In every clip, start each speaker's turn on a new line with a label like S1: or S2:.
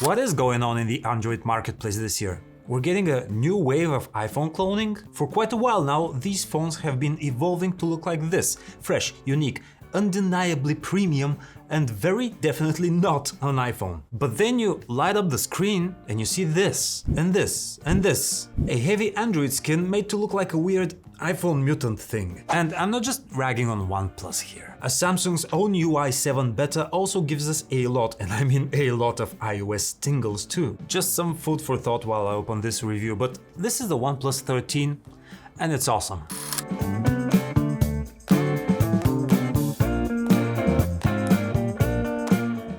S1: What is going on in the Android marketplace this year? We're getting a new wave of iPhone cloning. For quite a while now, these phones have been evolving to look like this: fresh, unique, undeniably premium, and very definitely not an iPhone. But then you light up the screen and you see this, and this, and this. A heavy Android skin made to look like a weird iPhone mutant thing. And I'm not just ragging on OnePlus here. As Samsung's own UI 7 beta also gives us a lot, and I mean a lot, of iOS tingles too. Just some food for thought while I open this review, but this is the OnePlus 13 and it's awesome.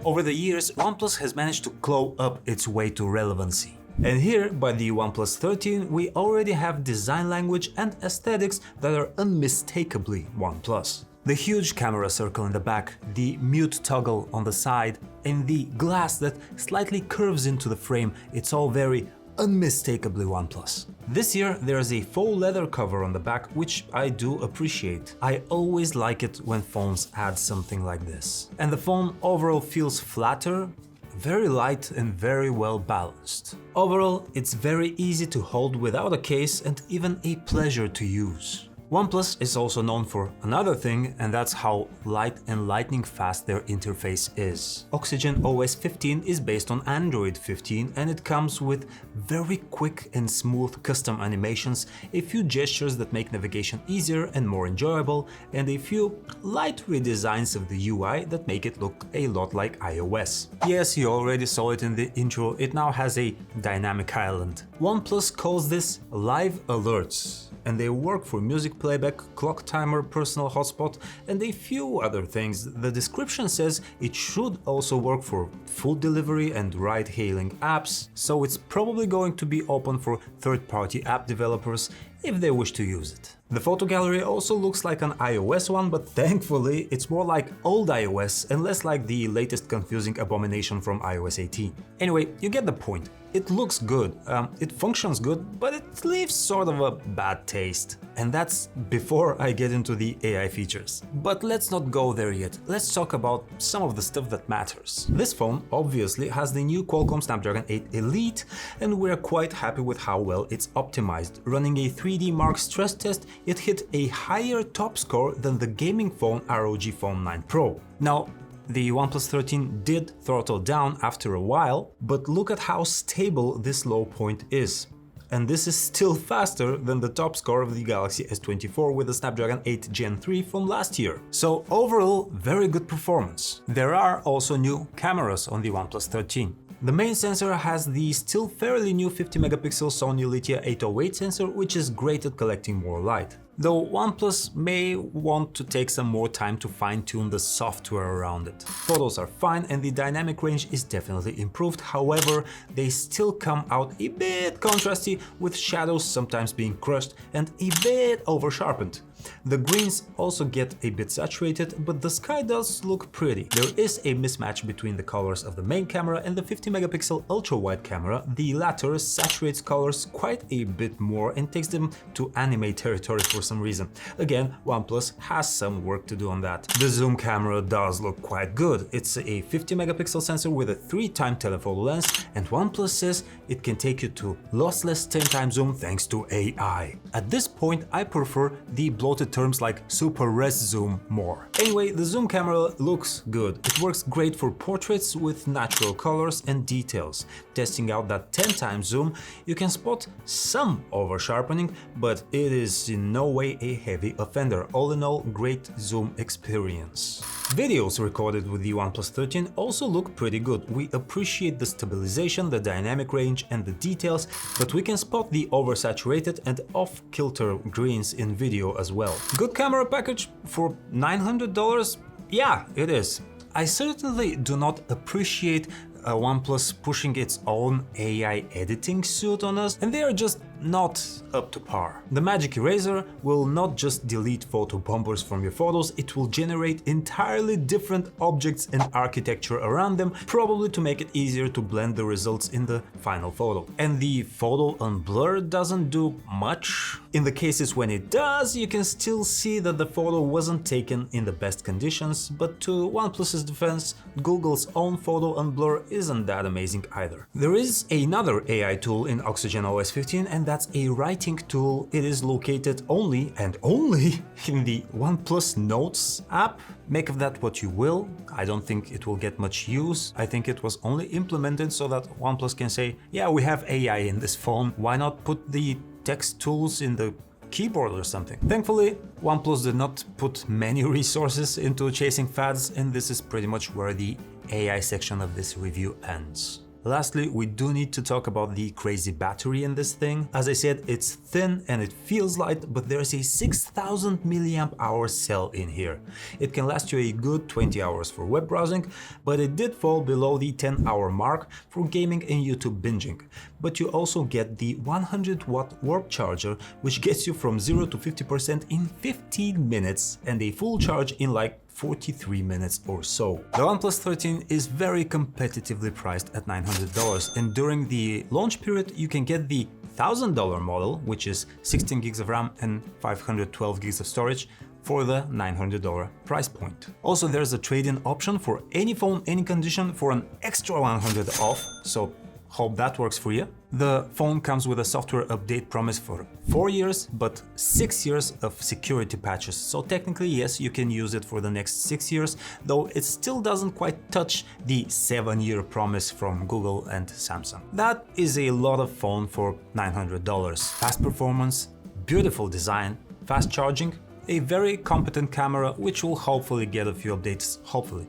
S1: Over the years, OnePlus has managed to claw up its way to relevancy. And here, by the OnePlus 13, we already have design language and aesthetics that are unmistakably OnePlus. The huge camera circle in the back, the mute toggle on the side, and the glass that slightly curves into the frame, it's all very unmistakably OnePlus. This year there's a faux leather cover on the back, which I do appreciate. I always like it when phones add something like this. And the phone overall feels flatter, very light and very well balanced. Overall, it's very easy to hold without a case and even a pleasure to use. OnePlus is also known for another thing, and that's how light and lightning fast their interface is. Oxygen OS 15 is based on Android 15 and it comes with very quick and smooth custom animations, a few gestures that make navigation easier and more enjoyable, and a few light redesigns of the UI that make it look a lot like iOS. Yes, you already saw it in the intro, it now has a dynamic island. OnePlus calls this Live Alerts, and they work for music playback, clock timer, personal hotspot, and a few other things. The description says it should also work for food delivery and ride-hailing apps, so it's probably going to be open for third-party app developers if they wish to use it. The photo gallery also looks like an iOS one, but thankfully it's more like old iOS and less like the latest confusing abomination from iOS 18. Anyway, you get the point. It looks good, it functions good, but it leaves sort of a bad taste. And that's before I get into the AI features. But let's not go there yet, let's talk about some of the stuff that matters. This phone obviously has the new Qualcomm Snapdragon 8 Elite, and we're quite happy with how well it's optimized. Running a 3D Mark stress test, it hit a higher top score than the gaming phone ROG Phone 9 Pro. Now, the OnePlus 13 did throttle down after a while, but look at how stable this low point is. And this is still faster than the top score of the Galaxy S24 with the Snapdragon 8 Gen 3 from last year. So overall, very good performance. There are also new cameras on the OnePlus 13. The main sensor has the still fairly new 50-megapixel Sony Litia 808 sensor, which is great at collecting more light. Though OnePlus may want to take some more time to fine-tune the software around it. Photos are fine and the dynamic range is definitely improved, however, they still come out a bit contrasty, with shadows sometimes being crushed and a bit over-sharpened. The greens also get a bit saturated, but the sky does look pretty. There is a mismatch between the colors of the main camera and the 50-megapixel ultra-wide camera. The latter saturates colors quite a bit more and takes them to anime territory for some reason. Again, OnePlus has some work to do on that. The zoom camera does look quite good. It's a 50-megapixel sensor with a 3x telephoto lens, and OnePlus says it can take you to lossless 10x zoom thanks to AI. At this point, I prefer the bloated terms like super res zoom more. Anyway, the zoom camera looks good. It works great for portraits with natural colors and details. Testing out that 10x zoom, you can spot some over sharpening, but it is in no way a heavy offender. All in all, great zoom experience. Videos recorded with the OnePlus 13 also look pretty good. We appreciate the stabilization, the dynamic range and the details, but we can spot the oversaturated and off-kilter greens in video as well. Good camera package for $900? Yeah, it is. I certainly do not appreciate OnePlus pushing its own AI editing suite on us, and they are just not up to par. The Magic Eraser will not just delete photo bombers from your photos, it will generate entirely different objects and architecture around them, probably to make it easier to blend the results in the final photo. And the photo unblur doesn't do much. In the cases when it does, you can still see that the photo wasn't taken in the best conditions, but to OnePlus's defense, Google's own photo unblur isn't that amazing either. There is another AI tool in Oxygen OS 15, and that's a writing tool. It is located only and only in the OnePlus Notes app. Make of that what you will. I don't think it will get much use. I think it was only implemented so that OnePlus can say, yeah, we have AI in this phone. Why not put the text tools in the keyboard or something? Thankfully, OnePlus did not put many resources into chasing fads, and this is pretty much where the AI section of this review ends. Lastly, we do need to talk about the crazy battery in this thing. As I said, it's thin and it feels light, but there's a 6000 mAh cell in here. It can last you a good 20 hours for web browsing, but it did fall below the 10-hour mark for gaming and YouTube binging. But you also get the 100-watt warp charger, which gets you from 0 to 50% in 15 minutes and a full charge in like 43 minutes or so. The OnePlus 13 is very competitively priced at $900, and during the launch period you can get the $1000 model, which is 16 gigs of RAM and 512 gigs of storage, for the $900 price point. Also, there's a trade-in option for any phone, any condition, for an extra $100 off, so hope that works for you. The phone comes with a software update promise for 4 years, but 6 years of security patches. So technically, yes, you can use it for the next 6 years, though it still doesn't quite touch the 7-year promise from Google and Samsung. That is a lot of phone for $900. Fast performance, beautiful design, fast charging, a very competent camera, which will hopefully get a few updates, hopefully.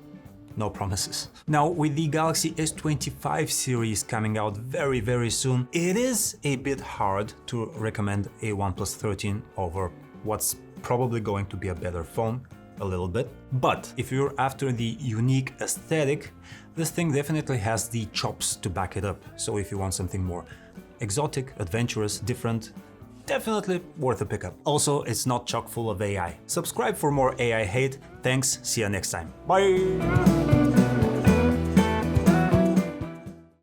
S1: No promises. Now, with the Galaxy S25 series coming out very soon, it is a bit hard to recommend a OnePlus 13 over what's probably going to be a better phone, a little bit. But if you're after the unique aesthetic, this thing definitely has the chops to back it up. So if you want something more exotic, adventurous, different, definitely worth a pickup. Also, it's not chock full of AI. Subscribe for more AI hate. Thanks, see you next time. Bye!